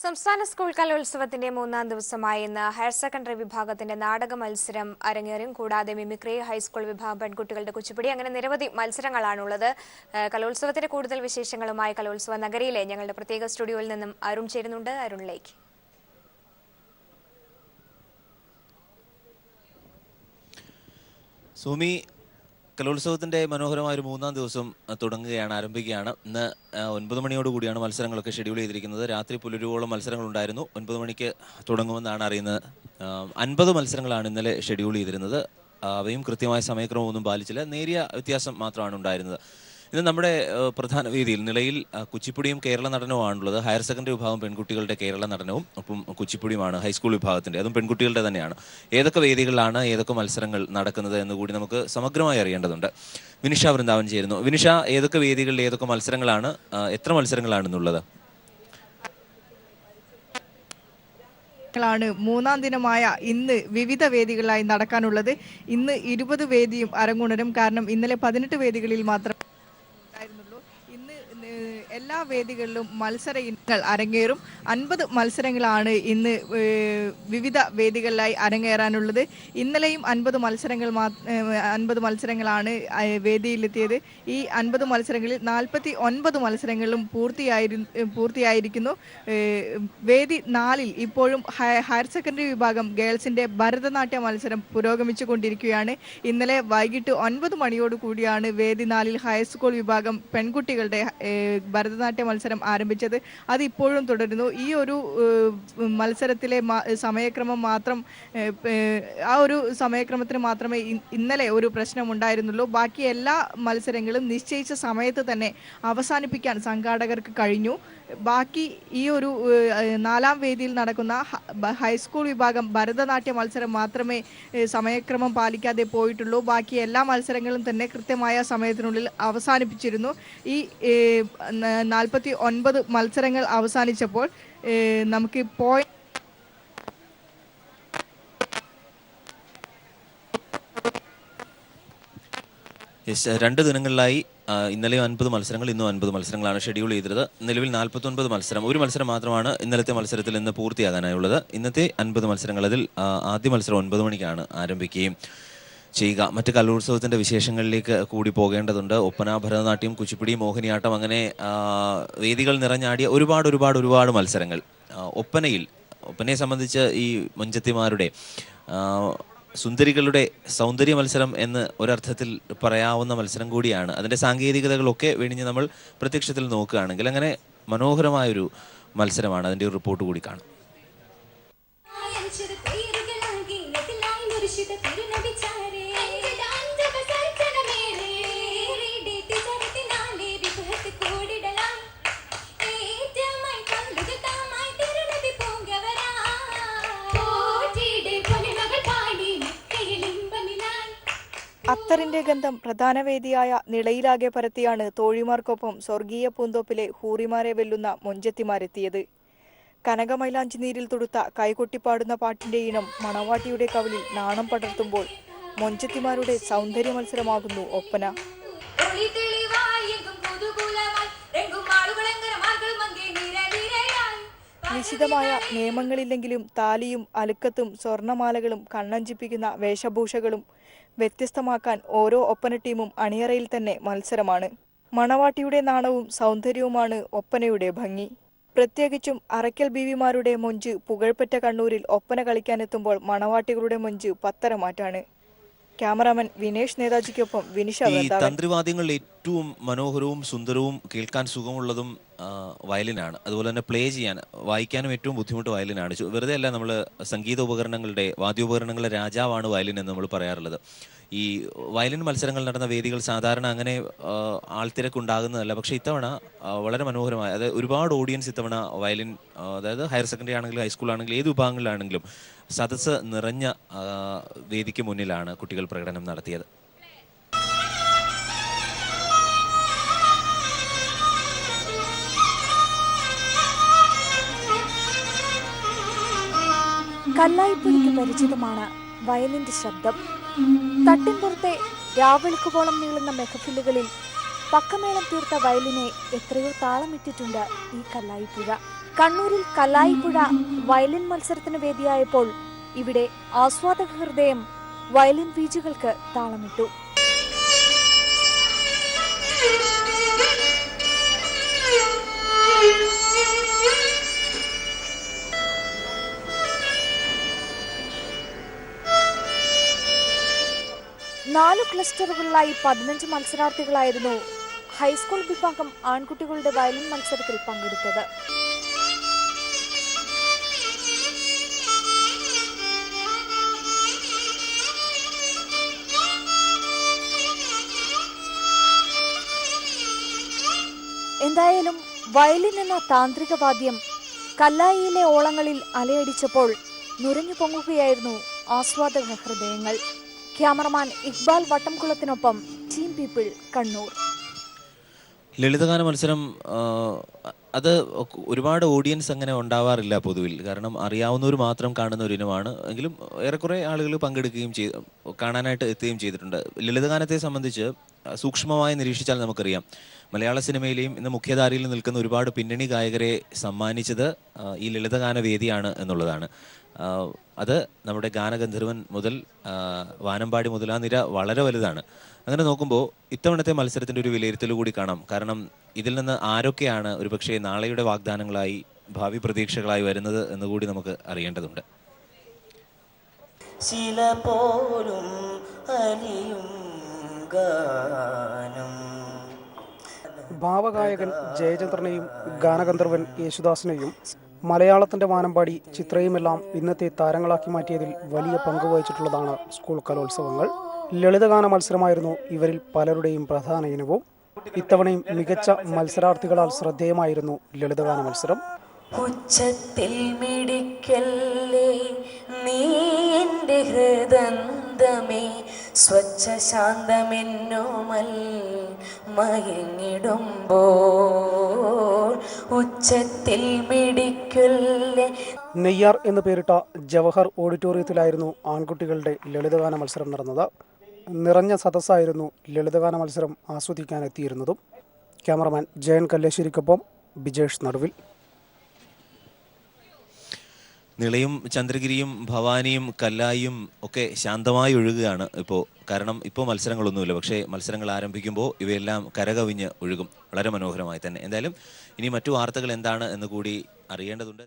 സംസ്ഥാന സ്കൂൾ കലോത്സവത്തിന്റെ മൂന്നാം ദിവസമായ ഇന്ന് ഹയർ സെക്കൻഡറി വിഭാഗത്തിന്റെ നാടക മത്സരം അരങ്ങേറും. കൂടാതെ മിമിക്രി, ഹൈസ്കൂൾ വിഭാഗം പെൺകുട്ടികളുടെ കുച്ചിപ്പുടി അങ്ങനെ നിരവധി മത്സരങ്ങളാണുള്ളത്. കലോത്സവത്തിന്റെ കൂടുതൽ വിശേഷങ്ങളുമായി കലോത്സവ നഗരിയിലെ ഞങ്ങളുടെ പ്രത്യേക സ്റ്റുഡിയോയിൽ നിന്നും അരുൺ ചേരുന്നുണ്ട്. അരുണിലേക്ക്. സുമി, കലോത്സവത്തിന്റെ മനോഹരമായ ഒരു മൂന്നാം ദിവസം ആരംഭിക്കുകയാണ്. ഇന്ന് 9 മണിയോടുകൂടിയാണ് മത്സരങ്ങളൊക്കെ ഷെഡ്യൂൾ ചെയ്തിരിക്കുന്നത്. രാത്രി പുലരുവോളം മത്സരങ്ങൾ ഉണ്ടായിരുന്നു. 9 മണിക്ക് തുടങ്ങുമെന്നാണ് അറിയുന്നത്. 50 മത്സരങ്ങളാണ് ഇന്നലെ ഷെഡ്യൂൾ ചെയ്തിരുന്നത്. അവയും കൃത്യമായ സമയക്രമമൊന്നും പാലിച്ചില്ല. നേരിയ വ്യത്യാസം മാത്രമാണ് ഉണ്ടായിരുന്നത്. ഇന്ന് നമ്മുടെ പ്രധാന വേദിയിൽ നിലയിൽ കുച്ചിപ്പുടിയും കേരള നടനവുമാണുള്ളത്. ഹയർ സെക്കൻഡറി വിഭാഗം പെൺകുട്ടികളുടെ കേരള നടനവും ഒപ്പം കുച്ചിപ്പുടിയുമാണ് ഹൈസ്കൂൾ വിഭാഗത്തിൻ്റെ, അതും പെൺകുട്ടികളുടെ തന്നെയാണ്. ഏതൊക്കെ വേദികളിലാണ് ഏതൊക്കെ മത്സരങ്ങൾ നടക്കുന്നത് എന്നുകൂടി നമുക്ക് സമഗ്രമായി അറിയേണ്ടതുണ്ട്. വിനിഷ വൃന്ദാവൻ ചേരുന്നു. വിനിഷ, ഏതൊക്കെ വേദികളിൽ ഏതൊക്കെ മത്സരങ്ങളാണ്, എത്ര മത്സരങ്ങളാണെന്നുള്ളത്? മൂന്നാം ദിനമായ ഇന്ന് വിവിധ വേദികളിലായി നടക്കാനുള്ളത്. ഇന്ന് 20 വേദിയും അരങ്ങുണരും. കാരണം ഇന്നലെ 18 വേദികളിൽ മാത്രം ഉണ്ടായിരുന്നുള്ളൂ. ഇന്ന് എല്ലാ വേദികളിലും മത്സര ഇനങ്ങൾ അരങ്ങേറും. 50 മത്സരങ്ങളാണ് ഇന്ന് വിവിധ വേദികളിലായി അരങ്ങേറാനുള്ളത്. ഇന്നലെയും 50 മത്സരങ്ങളാണ് വേദിയിലെത്തിയത്. ഈ 50 മത്സരങ്ങളിൽ 49 മത്സരങ്ങളും പൂർത്തിയായിരിക്കുന്നു. വേദി 4-ൽ ഇപ്പോഴും ഹയർ സെക്കൻഡറി വിഭാഗം ഗേൾസിന്റെ ഭരതനാട്യ മത്സരം പുരോഗമിച്ചു കൊണ്ടിരിക്കുകയാണ്. ഇന്നലെ വൈകിട്ട് 9 മണിയോട് കൂടിയാണ് വേദി 4-ൽ ഹൈസ്കൂൾ വിഭാഗം പെൺകുട്ടികളുടെ ഭരതനാട്യ മത്സരം ആരംഭിച്ചത്. അത് ഇപ്പോഴും തുടരുന്നു. ഈ ഒരു മത്സരത്തിലെ സമയക്രമം മാത്രം, ആ ഒരു സമയക്രമത്തിന് മാത്രമേ ഇന്നലെ ഒരു പ്രശ്നം ഉണ്ടായിരുന്നുള്ളൂ. ബാക്കി എല്ലാ മത്സരങ്ങളും നിശ്ചയിച്ച സമയത്ത് തന്നെ അവസാനിപ്പിക്കാൻ സംഘാടകർക്ക് കഴിഞ്ഞു. ബാക്കി ഈ ഒരു 4-ാം വേദിയിൽ നടക്കുന്ന ഹൈസ്കൂൾ വിഭാഗം ഭരതനാട്യ മത്സരം മാത്രമേ സമയക്രമം പാലിക്കാതെ പോയിട്ടുള്ളൂ. ബാക്കി എല്ലാ മത്സരങ്ങളും തന്നെ കൃത്യമായ സമയത്തിനുള്ളിൽ അവസാനിപ്പിച്ചിരുന്നു. ഈ 49 മത്സരങ്ങൾ അവസാനിച്ചപ്പോൾ നമുക്ക് രണ്ട് ദിനങ്ങളിലായി ഇന്നലെ 50 മത്സരങ്ങൾ, ഇന്നും 50 മത്സരങ്ങളാണ് ഷെഡ്യൂൾ ചെയ്തത്. നിലവിൽ 49 മത്സരം, ഒരു മത്സരം മാത്രമാണ് ഇന്നലത്തെ മത്സരത്തിൽ നിന്ന് പൂർത്തിയാകാനായുള്ളത്. ഇന്നത്തെ 50 മത്സരങ്ങൾ, അതിൽ ആദ്യ മത്സരം 9 മണിക്കാണ് ആരംഭിക്കുകയും ചെയ്യുക. മറ്റ് കലോത്സവത്തിൻ്റെ വിശേഷങ്ങളിലേക്ക് കൂടി പോകേണ്ടതുണ്ട്. ഒപ്പന, ഭരതനാട്യം, കുച്ചിപ്പുടി, മോഹിനിയാട്ടം, അങ്ങനെ വേദികൾ നിറഞ്ഞാടിയ ഒരുപാട് മത്സരങ്ങൾ. ഒപ്പനയെ സംബന്ധിച്ച് ഈ മൊഞ്ചത്തിമാരുടെ സുന്ദരികളുടെ സൗന്ദര്യ മത്സരം എന്ന് ഒരർത്ഥത്തിൽ പറയാവുന്ന മത്സരം കൂടിയാണ്. അതിൻ്റെ സാങ്കേതികതകളൊക്കെ വെടിഞ്ഞ് നമ്മൾ പ്രത്യക്ഷത്തിൽ നോക്കുകയാണെങ്കിൽ അങ്ങനെ മനോഹരമായൊരു മത്സരമാണ്. അതിൻ്റെ ഒരു റിപ്പോർട്ട് കൂടി കാണാം. അത്തറിന്റെ ഗന്ധം പ്രധാന വേദിയായ നിളയിലാകെ പരത്തിയാണ് തോഴിമാർക്കൊപ്പം സ്വർഗീയ പൂന്തോപ്പിലെ ഹൂറിമാരെ വെല്ലുന്ന മൊഞ്ചത്തിമാരെത്തിയത്. കനകമൈലാഞ്ചി നീരിൽ തൊടുത്ത കൈകൊട്ടിപ്പാടുന്ന പാട്ടിന്റെ ഇനം മണവാട്ടിയുടെ കവിളിൽ നാണം പടർത്തുമ്പോൾ മൊഞ്ചത്തിമാരുടെ സൗന്ദര്യ മത്സരമാകുന്നു ഒപ്പന. നിശ്ചിതമായ നിയമങ്ങളില്ലെങ്കിലും താലിയും അലുക്കത്തും സ്വർണമാലകളും കണ്ണഞ്ചിപ്പിക്കുന്ന വേഷഭൂഷകളും വ്യത്യസ്തമാക്കാൻ ഓരോ ഒപ്പന ടീമും അണിയറയിൽ തന്നെ മത്സരമാണ്. മണവാട്ടിയുടെ നാണവും സൗന്ദര്യവുമാണ് ഒപ്പനയുടെ ഭംഗി. പ്രത്യേകിച്ചും അറയ്ക്കൽ ബീവിമാരുടെ മൊഞ്ച് പുകഴ്പെറ്റ കണ്ണൂരിൽ ഒപ്പന കളിക്കാനെത്തുമ്പോൾ മണവാട്ടികളുടെ മൊഞ്ച് പത്തരമാറ്റാണ്. ക്യാമറാമാൻ വിനേഷ് നേതാജിക്കൊപ്പം വിനിഷ വൃന്ദാവൻ. തന്ത്രിവാദ്യങ്ങളിൽ ഏറ്റവും മനോഹരവും സുന്ദരവും കേൾക്കാൻ സുഖമുള്ളതും വയലിനാണ്. അതുപോലെ തന്നെ പ്ലേ ചെയ്യാൻ, വായിക്കാനും ഏറ്റവും ബുദ്ധിമുട്ട് വയലിനാണ്. വെറുതെ അല്ല നമ്മൾ സംഗീത ഉപകരണങ്ങളുടെ, വാദ്യോപകരണങ്ങളുടെ രാജാവാണ് വയലിൻ എന്ന് നമ്മൾ പറയാറുള്ളത്. ഈ വയലിൻ മത്സരങ്ങൾ നടന്ന വേദികൾ സാധാരണ അങ്ങനെ ആൾത്തിരക്കുണ്ടാകുന്നതല്ല. പക്ഷേ ഇത്തവണ വളരെ മനോഹരമായ, അതായത് ഒരുപാട് ഓഡിയൻസ് ഇത്തവണ വയലിൻ, അതായത് ഹയർ സെക്കൻഡറി ആണെങ്കിലും ഹൈസ്കൂൾ ആണെങ്കിലും ഏത് വിഭാഗങ്ങളിലാണെങ്കിലും സദസ്സ് നിറഞ്ഞ വേദിക്ക് മുന്നിലാണ് കുട്ടികൾ പ്രകടനം നടത്തിയത്. കല്ലായിപ്പുലിക്ക് പരിചിതമാണ് വയലിന്റെ ശബ്ദം. തട്ടിൻപുറത്തെ രാവെളുക്കുപോളം നീളുന്ന മെഹഫിലുകളിൽ പക്കമേളം തീർത്ത വയലിനെ എത്രയോ താളമിട്ടിട്ടുണ്ട് ഈ കല്ലായിപ്പുഴ. കണ്ണൂരിൽ കല്ലായിപ്പുഴ വയലിൻ മത്സരത്തിന് വേദിയായപ്പോൾ ഇവിടെ ആസ്വാദക ഹൃദയം വയലിൻ ബീജുകൾക്ക് താളമിട്ടു. നാലു ക്ലസ്റ്ററുകളിലായി 15 മത്സരാർത്ഥികളായിരുന്നു ഹൈസ്കൂൾ വിഭാഗം ആൺകുട്ടികളുടെ വയലിൻ മത്സരത്തിൽ പങ്കെടുത്തത്. എന്തായാലും വയലിൻ എന്ന താന്ത്രിക വാദ്യം കല്ലായിയിലെ ഓളങ്ങളിൽ അലയടിച്ചപ്പോൾ നുരഞ്ഞു പൊങ്ങുകയായിരുന്നു ആസ്വാദക ഹൃദയങ്ങൾ. ക്യാമറമാൻ ഇക്ബാൽ വട്ടംകുളത്തിനൊപ്പം ടീം പീപ്പിൾ, കണ്ണൂർ. ലളിതഗാന മത്സരം അത് ഒരുപാട് ഓഡിയൻസ് അങ്ങനെ ഉണ്ടാവാറില്ല പൊതുവിൽ. കാരണം അറിയാവുന്നവർ മാത്രം കാണുന്ന ഒരു ഇനമാണ്. എങ്കിലും ഏറെക്കുറെ ആളുകൾ പങ്കെടുക്കുകയും കാണാനായിട്ട് എത്തുകയും ചെയ്തിട്ടുണ്ട്. ലളിതഗാനത്തെ സംബന്ധിച്ച് സൂക്ഷ്മമായി നിരീക്ഷിച്ചാൽ നമുക്കറിയാം, മലയാള സിനിമയിലെയും ഇന്ന് മുഖ്യധാരയിൽ നിൽക്കുന്ന ഒരുപാട് പിന്നണി ഗായകരെ സമ്മാനിച്ചത് ഈ ലളിതഗാന വേദിയാണ് എന്നുള്ളതാണ്. അത് നമ്മുടെ ഗാനഗന്ധർവൻ മുതൽ വാനമ്പാടി മുതൽ ആ നിര വളരെ വലുതാണ്. അങ്ങനെ നോക്കുമ്പോൾ ഇത്തവണത്തെ മത്സരത്തിൻ്റെ ഒരു വിലയിരുത്തൽ കൂടി കാണാം. കാരണം ഇതിൽ നിന്ന് ആരൊക്കെയാണ് ഒരുപക്ഷെ നാളെയുടെ വാഗ്ദാനങ്ങളായി, ഭാവി പ്രതീക്ഷകളായി വരുന്നത് എന്നുകൂടി നമുക്ക് അറിയേണ്ടതുണ്ട്. ശില പോലും അലിയും ഗാനം. ഭാവഗായകൻ ജയചന്ദ്രനെയും ഗാനഗന്ധർവൻ യേശുദാസിനെയും മലയാളത്തിന്റെ വാനമ്പാടി ചിത്രയുമെല്ലാം ഇന്നത്തെ താരങ്ങളാക്കി മാറ്റിയതിൽ വലിയ പങ്ക് വഹിച്ചിട്ടുള്ളതാണ് സ്കൂൾ കലോത്സവങ്ങൾ. ലളിതഗാന മത്സരമായിരുന്നു ഇവരിൽ പലരുടെയും പ്രധാന ഇനവും. ഇത്തവണയും മികച്ച മത്സരാർത്ഥികളാൽ ശ്രദ്ധേയമായിരുന്നു ലളിതഗാന മത്സരം. ഉച്ചത്തിൽ മിടിക്കല്ലേ നീന്റെ ഹൃദന്തമേ, സ്വച്ഛ ശാന്തമെന്നോമൽ മയങ്ങിടുമ്പോൾ ഉച്ചത്തിൽ മിടിക്കല്ലേ. നെയ്യാർ എന്ന് പേരിട്ട ജവഹർ ഓഡിറ്റോറിയത്തിലായിരുന്നു ആൺകുട്ടികളുടെ ലളിതഗാന മത്സരം നടന്നത്. നിറഞ്ഞ സദസ്സായിരുന്നു ലളിതഗാന മത്സരം ആസ്വദിക്കാനെത്തിയിരുന്നതും. ക്യാമറമാൻ ജയൻ കല്ലേശ്ശേരിക്കൊപ്പം ബിജേഷ് നടുവിൽ. നിളയും ചന്ദ്രഗിരിയും ഭവാനിയും കല്ലായിയും ഒക്കെ ശാന്തമായി ഒഴുകുകയാണ് ഇപ്പോൾ. കാരണം ഇപ്പോൾ മത്സരങ്ങളൊന്നുമില്ല. പക്ഷേ മത്സരങ്ങൾ ആരംഭിക്കുമ്പോൾ ഇവയെല്ലാം കരകവിഞ്ഞ് ഒഴുകും വളരെ മനോഹരമായി തന്നെ. എന്തായാലും ഇനി മറ്റു വാർത്തകൾ എന്താണ് എന്ന് കൂടി അറിയേണ്ടതുണ്ട്.